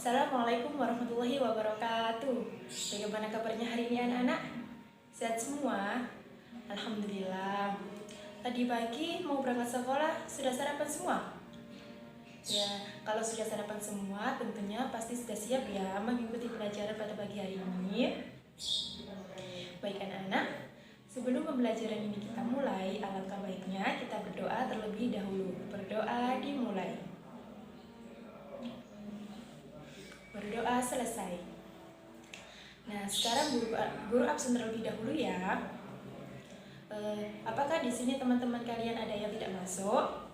Assalamualaikum warahmatullahi wabarakatuh. Bagaimana kabarnya hari ini anak-anak? Sehat semua? Alhamdulillah. Tadi pagi mau berangkat sekolah, sudah sarapan semua? Ya, kalau sudah sarapan semua, tentunya pasti sudah siap ya mengikuti pelajaran pada pagi hari ini. Baik anak-anak, sebelum pembelajaran ini kita mulai, alangkah baiknya kita berdoa terlebih dahulu. Berdoa dimulai. Berdoa selesai. Nah, sekarang guru absen terlebih dahulu ya. Apakah di sini teman-teman kalian ada yang tidak masuk?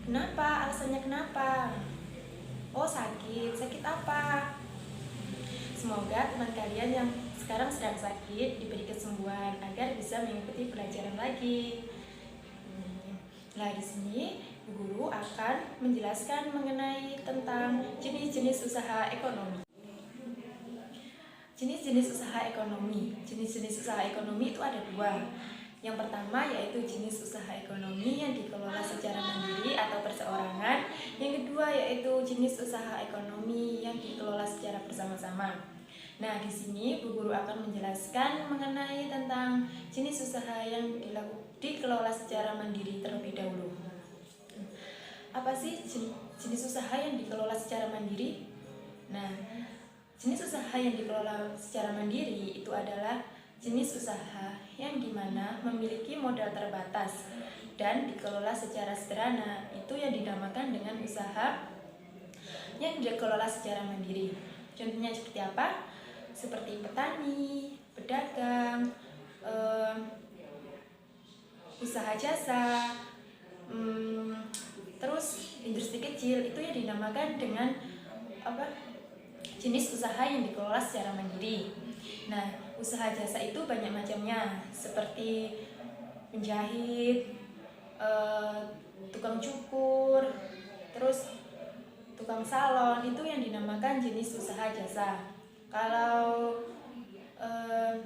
Kenapa? Alasannya kenapa? Oh, sakit. Sakit apa? Semoga teman kalian yang sekarang sedang sakit diberi kesembuhan agar bisa mengikuti pelajaran lagi. Nah, di sini Bu Guru akan menjelaskan mengenai tentang jenis-jenis usaha ekonomi. Jenis-jenis usaha ekonomi. Jenis-jenis usaha ekonomi itu ada dua. Yang pertama yaitu jenis usaha ekonomi yang dikelola secara mandiri atau perseorangan. Yang kedua yaitu jenis usaha ekonomi yang dikelola secara bersama-sama. Nah, di sini Bu Guru akan menjelaskan mengenai tentang jenis usaha yang dikelola secara mandiri terlebih dahulu. Apa sih jenis usaha yang dikelola secara mandiri? Nah, jenis usaha yang dikelola secara mandiri itu adalah jenis usaha yang dimana memiliki modal terbatas dan dikelola secara sederhana. Itu yang dinamakan dengan usaha yang dikelola secara mandiri. Contohnya seperti apa? Seperti petani, pedagang, usaha jasa, terus industri kecil. Itu yang dinamakan dengan jenis usaha yang dikelola secara mandiri. Nah, usaha jasa itu banyak macamnya, seperti penjahit, tukang cukur, terus tukang salon. Itu yang dinamakan jenis usaha jasa. Kalau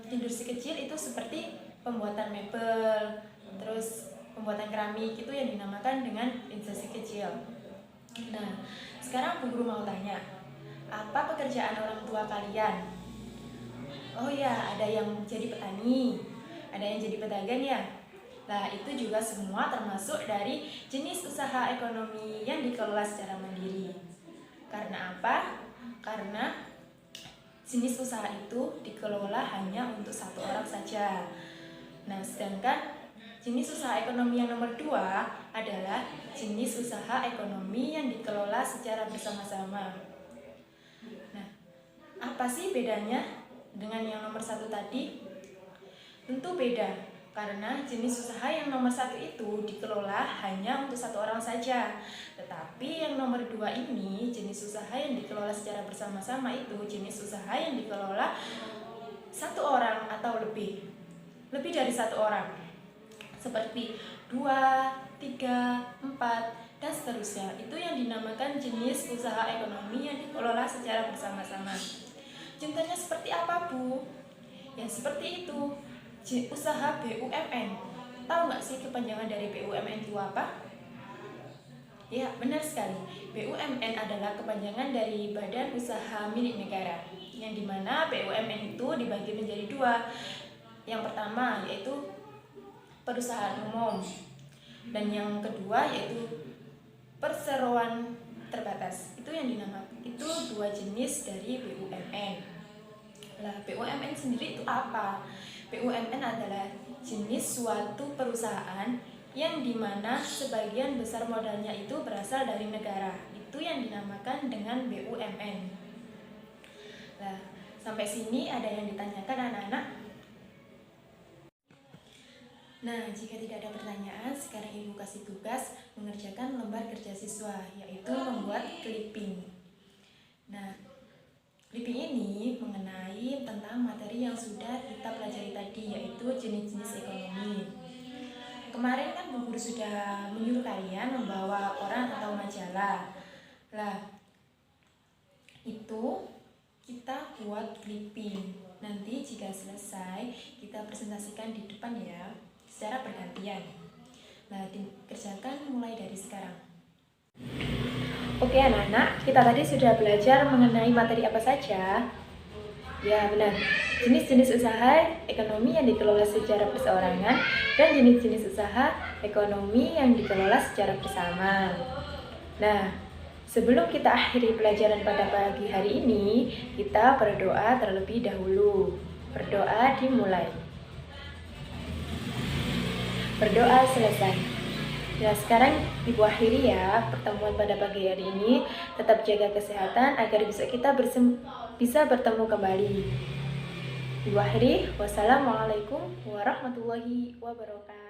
industri kecil itu seperti pembuatan mebel, terus pembuatan keramik. Itu yang dinamakan dengan industri kecil. Nah, sekarang Bu Guru mau tanya, apa pekerjaan orang tua kalian? Oh ya, ada yang jadi petani, ada yang jadi pedagang ya. Nah, itu juga semua termasuk dari jenis usaha ekonomi yang dikelola secara mandiri. Karena apa? Karena jenis usaha itu dikelola hanya untuk satu orang saja. Nah, sedangkan jenis usaha ekonomi yang nomor 2 adalah jenis usaha ekonomi yang dikelola secara bersama-sama. Nah, apa sih bedanya dengan yang nomor 1 tadi? Tentu beda, karena jenis usaha yang nomor 1 itu dikelola hanya untuk satu orang saja. Tetapi yang nomor 2 ini, jenis usaha yang dikelola secara bersama-sama itu jenis usaha yang dikelola satu orang atau lebih dari satu orang. Seperti 2, 3, 4, dan seterusnya. Itu yang dinamakan jenis usaha ekonomi yang dikelola secara bersama-sama. Contohnya seperti apa, Bu? Ya seperti itu, usaha BUMN. Tahu nggak sih kepanjangan dari BUMN itu apa? Ya, benar sekali. BUMN adalah kepanjangan dari Badan Usaha Milik Negara, yang dimana BUMN itu dibagi menjadi 2. Yang pertama yaitu perusahaan umum, dan yang kedua yaitu perseroan terbatas. Itu yang dinamakan, itu 2 jenis dari BUMN. Lah, BUMN sendiri itu apa? BUMN adalah jenis suatu perusahaan yang dimana sebagian besar modalnya itu berasal dari negara. Itu yang dinamakan dengan BUMN. Nah, sampai sini ada yang ditanyakan anak-anak? Nah, jika tidak ada pertanyaan, sekarang Ibu kasih tugas mengerjakan lembar kerja siswa, yaitu membuat clipping. Nah, clipping ini mengenai tentang materi yang sudah kita pelajari tadi, yaitu jenis-jenis ekonomi. Kemarin kan Bu Guru sudah menyuruh kalian membawa koran atau majalah. Lah, itu kita buat clipping. Nanti jika selesai, kita presentasikan di depan ya, secara bergantian. Nah, dikerjakan mulai dari sekarang. Oke anak-anak, kita tadi sudah belajar mengenai materi apa saja? Ya benar, jenis-jenis usaha ekonomi yang dikelola secara perseorangan dan jenis-jenis usaha ekonomi yang dikelola secara bersama. Nah, sebelum kita akhiri pelajaran pada pagi hari ini, kita berdoa terlebih dahulu. Berdoa dimulai. Berdoa selesai. Nah, sekarang Ibu akhiri ya pertemuan pada pagi hari ini. Tetap jaga kesehatan agar kita bisa bertemu kembali. Ibu akhiri, wassalamualaikum warahmatullahi wabarakatuh.